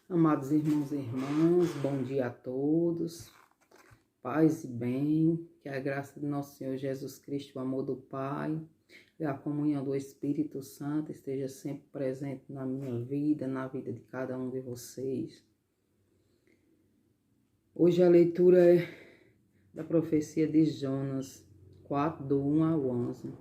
Amados irmãos e irmãs, bom dia a todos, paz e bem, que a graça de nosso Senhor Jesus Cristo, o amor do Pai e a comunhão do Espírito Santo esteja sempre presente na minha vida, na vida de cada um de vocês. Hoje a leitura é da profecia de Jonas 4, do 1 ao 11.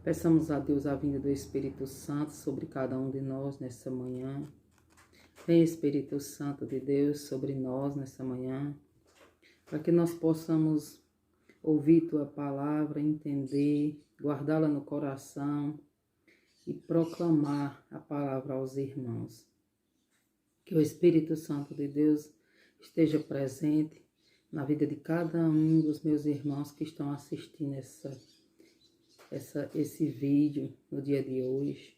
Peçamos a Deus a vinda do Espírito Santo sobre cada um de nós nessa manhã. Vem Espírito Santo de Deus sobre nós nessa manhã, para que nós possamos ouvir Tua palavra, entender, guardá-la no coração e proclamar a palavra aos irmãos. Que o Espírito Santo de Deus esteja presente na vida de cada um dos meus irmãos que estão assistindo esse vídeo no dia de hoje.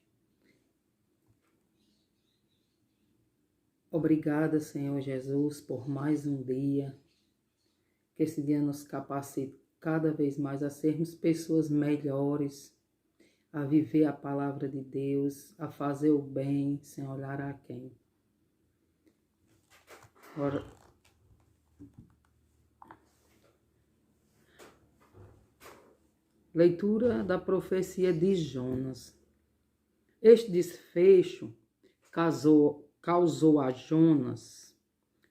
Obrigada, Senhor Jesus, por mais um dia, que esse dia nos capacite cada vez mais a sermos pessoas melhores, a viver a palavra de Deus, a fazer o bem sem olhar a quem. Agora, leitura da profecia de Jonas. Este desfecho causou a Jonas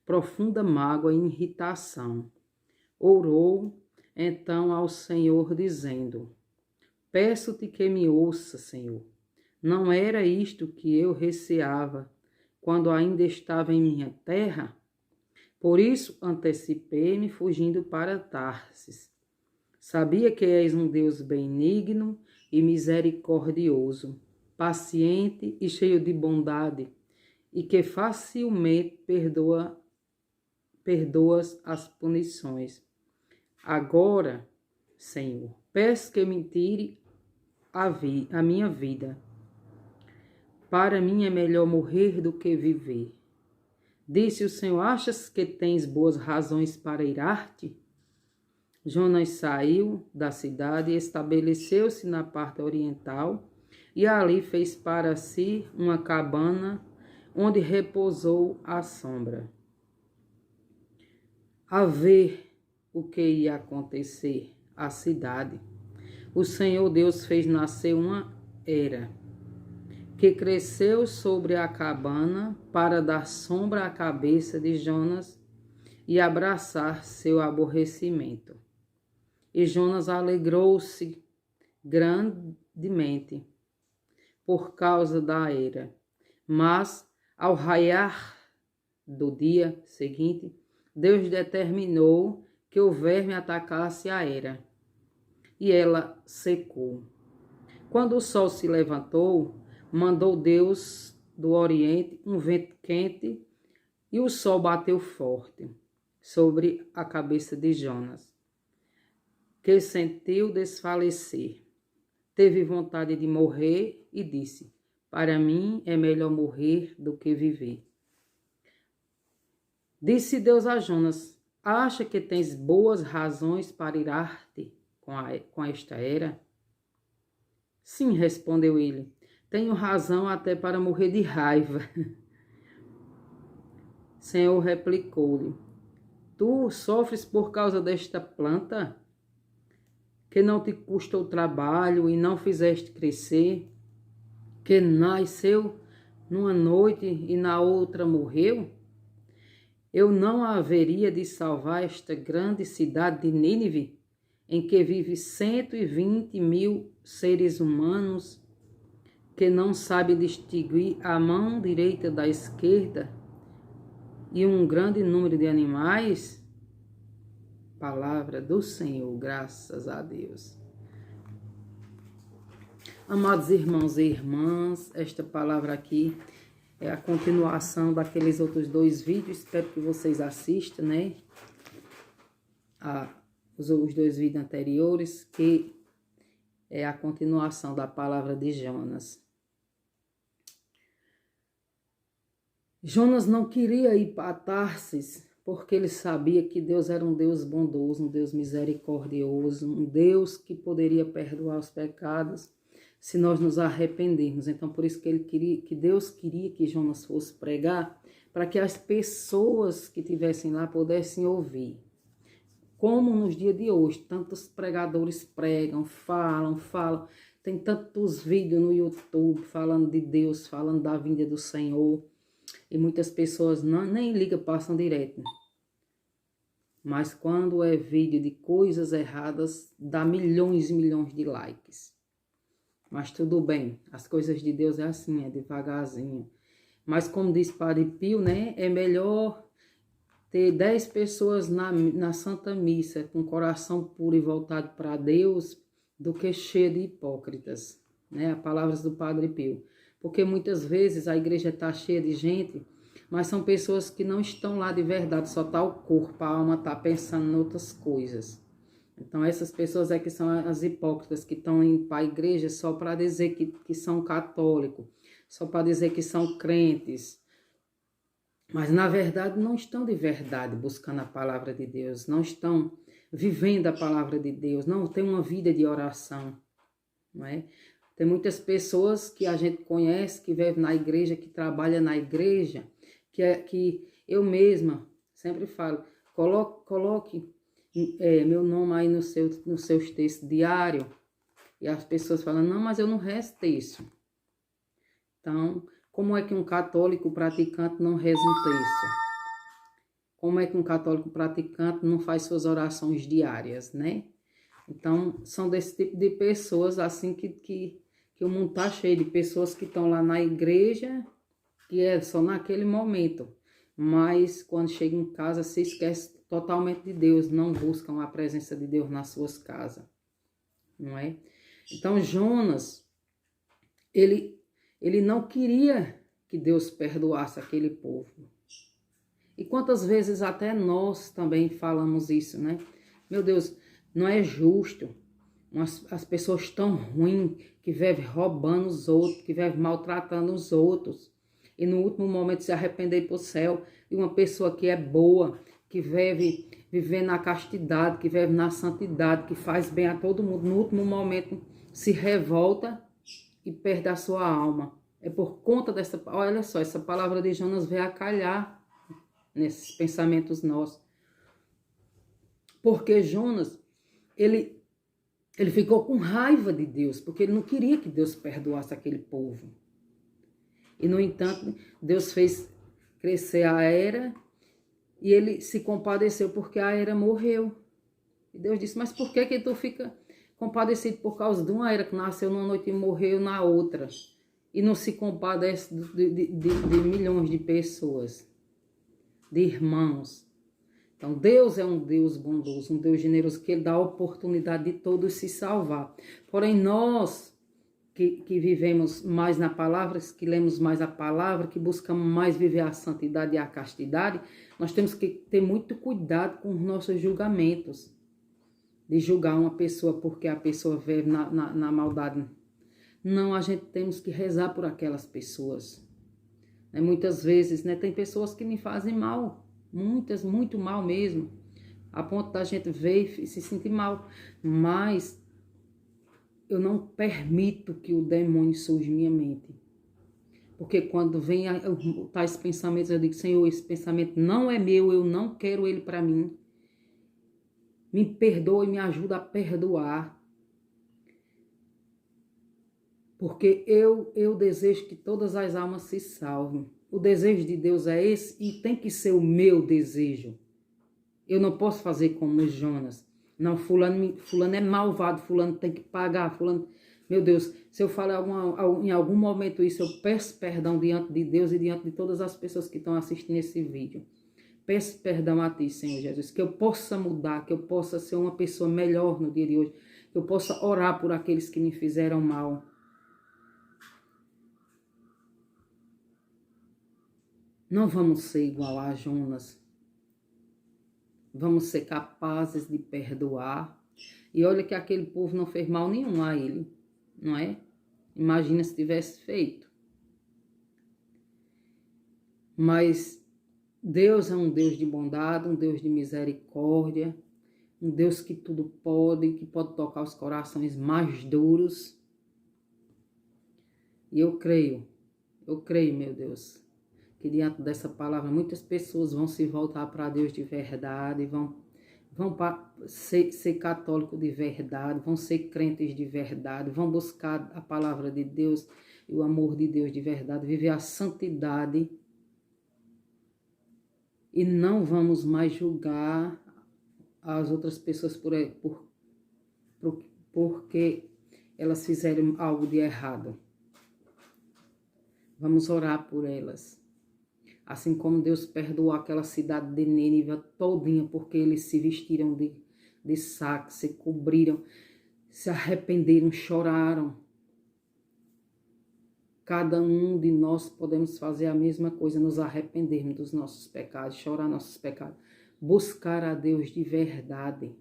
profunda mágoa e irritação. Orou então ao Senhor, dizendo: Peço-te que me ouça, Senhor. Não era isto que eu receava quando ainda estava em minha terra? Por isso antecipei-me fugindo para Tarsis. Sabia que és um Deus benigno e misericordioso, paciente e cheio de bondade, e que facilmente perdoas as punições. Agora, Senhor, peço que me tire a minha vida. Para mim é melhor morrer do que viver. Disse o Senhor: Achas que tens boas razões para irar-te? Jonas saiu da cidade e estabeleceu-se na parte oriental, e ali fez para si uma cabana onde repousou à sombra. A ver o que ia acontecer à cidade, o Senhor Deus fez nascer uma era, que cresceu sobre a cabana para dar sombra à cabeça de Jonas e abraçar seu aborrecimento. E Jonas alegrou-se grandemente por causa da era. Mas, ao raiar do dia seguinte, Deus determinou que o verme atacasse a era, e ela secou. Quando o sol se levantou, mandou Deus do Oriente um vento quente, e o sol bateu forte sobre a cabeça de Jonas, que sentiu desfalecer. Teve vontade de morrer e disse: Para mim é melhor morrer do que viver. Disse Deus a Jonas: Acha que tens boas razões para irar-te com esta era? Sim, respondeu ele, tenho razão até para morrer de raiva. Senhor replicou-lhe: Tu sofres por causa desta planta, que não te custou trabalho e não fizeste crescer, que nasceu numa noite e na outra morreu? Eu não haveria de salvar esta grande cidade de Nínive, em que vive 120.000 seres humanos, que não sabem distinguir a mão direita da esquerda, e um grande número de animais? Palavra do Senhor, graças a Deus. Amados irmãos e irmãs, esta palavra aqui é a continuação daqueles outros dois vídeos. Espero que vocês assistam, né? Os dois vídeos anteriores, que é a continuação da palavra de Jonas. Jonas não queria ir para Tarsis, porque ele sabia que Deus era um Deus bondoso, um Deus misericordioso, um Deus que poderia perdoar os pecados se nós nos arrependermos. Então, por isso que Deus queria que Jonas fosse pregar, para que as pessoas que estivessem lá pudessem ouvir. Como nos dias de hoje, tantos pregadores pregam, falam. Tem tantos vídeos no YouTube falando de Deus, falando da vinda do Senhor. E muitas pessoas nem ligam, passam direto. Mas quando é vídeo de coisas erradas, dá milhões e milhões de likes. Mas tudo bem, as coisas de Deus é assim, é devagarzinho. Mas como diz Padre Pio, né, é melhor ter 10 pessoas na Santa Missa com coração puro e voltado para Deus do que cheio de hipócritas, né? As palavras do Padre Pio. Porque muitas vezes a igreja está cheia de gente, mas são pessoas que não estão lá de verdade, só está o corpo, a alma está pensando em outras coisas. Então essas pessoas é que são as hipócritas, que estão indo para a igreja só para dizer que são católicos, só para dizer que são crentes, mas na verdade não estão de verdade buscando a palavra de Deus, não estão vivendo a palavra de Deus, não tem uma vida de oração, não é? Tem muitas pessoas que a gente conhece, que vivem na igreja, que trabalham na igreja, que eu mesma sempre falo, coloque meu nome aí nos seus textos diários, e as pessoas falam, não, mas eu não rezo texto. Então, como é que um católico praticante não reza um terço? Como é que um católico praticante não faz suas orações diárias, né? Então, são desse tipo de pessoas, assim, que o mundo está cheio de pessoas que estão lá na igreja, que é só naquele momento. Mas, quando chega em casa, se esquece totalmente de Deus, não buscam a presença de Deus nas suas casas, não é? Então, Jonas, ele não queria que Deus perdoasse aquele povo. E quantas vezes até nós também falamos isso, né? Meu Deus, não é justo as pessoas tão ruins que vivem roubando os outros, que vivem maltratando os outros. E no último momento se arrepender para o céu. E uma pessoa que é boa, que vive na castidade, que vive na santidade, que faz bem a todo mundo, no último momento se revolta e perde a sua alma. É por conta dessa... Olha só, essa palavra de Jonas veio a calhar nesses pensamentos nossos. Porque Jonas, ele ficou com raiva de Deus, porque ele não queria que Deus perdoasse aquele povo. E, no entanto, Deus fez crescer a Era e ele se compadeceu porque a Era morreu. E Deus disse, mas por que tu fica compadecido por causa de uma Era que nasceu numa noite e morreu na outra? E não se compadece de milhões de pessoas, de irmãos. Então, Deus é um Deus bondoso, um Deus generoso, que Ele dá a oportunidade de todos se salvar. Porém, nós que vivemos mais na palavra, que lemos mais a palavra, que buscamos mais viver a santidade e a castidade, nós temos que ter muito cuidado com os nossos julgamentos. De julgar uma pessoa porque a pessoa vive na maldade. Não, a gente temos que rezar por aquelas pessoas. Muitas vezes, tem pessoas que me fazem mal, muitas, muito mal mesmo, a ponto da gente ver e se sentir mal, mas eu não permito que o demônio surja em minha mente, porque quando vem tais pensamentos, eu digo, Senhor, esse pensamento não é meu, eu não quero ele para mim, me perdoe, me ajuda a perdoar, porque eu desejo que todas as almas se salvem. O desejo de Deus é esse e tem que ser o meu desejo. Eu não posso fazer como os Jonas. Não, fulano é malvado, fulano tem que pagar, fulano... Meu Deus, se eu falar em algum momento isso, eu peço perdão diante de Deus e diante de todas as pessoas que estão assistindo esse vídeo. Peço perdão a Ti, Senhor Jesus, que eu possa mudar, que eu possa ser uma pessoa melhor no dia de hoje, que eu possa orar por aqueles que me fizeram mal. Não vamos ser igual a Jonas. Vamos ser capazes de perdoar. E olha que aquele povo não fez mal nenhum a ele, não é? Imagina se tivesse feito. Mas Deus é um Deus de bondade, um Deus de misericórdia, um Deus que tudo pode, que pode tocar os corações mais duros. E eu creio, meu Deus, que diante dessa palavra muitas pessoas vão se voltar para Deus de verdade, vão ser católico de verdade, vão ser crentes de verdade, vão buscar a palavra de Deus e o amor de Deus de verdade, viver a santidade. E não vamos mais julgar as outras pessoas porque elas fizeram algo de errado. Vamos orar por elas. Assim como Deus perdoou aquela cidade de Nínive todinha, porque eles se vestiram de saco, se cobriram, se arrependeram, choraram. Cada um de nós podemos fazer a mesma coisa, nos arrependermos dos nossos pecados, chorar nossos pecados, buscar a Deus de verdade.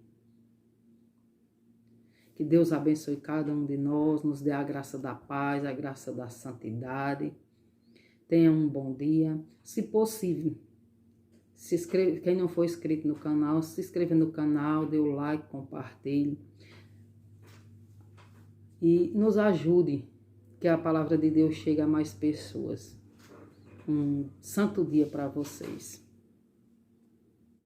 Que Deus abençoe cada um de nós, nos dê a graça da paz, a graça da santidade. Tenha um bom dia. Se possível, se inscreva, quem não for inscrito no canal, se inscreva no canal, dê o like, compartilhe. E nos ajude, que a palavra de Deus chegue a mais pessoas. Um santo dia para vocês.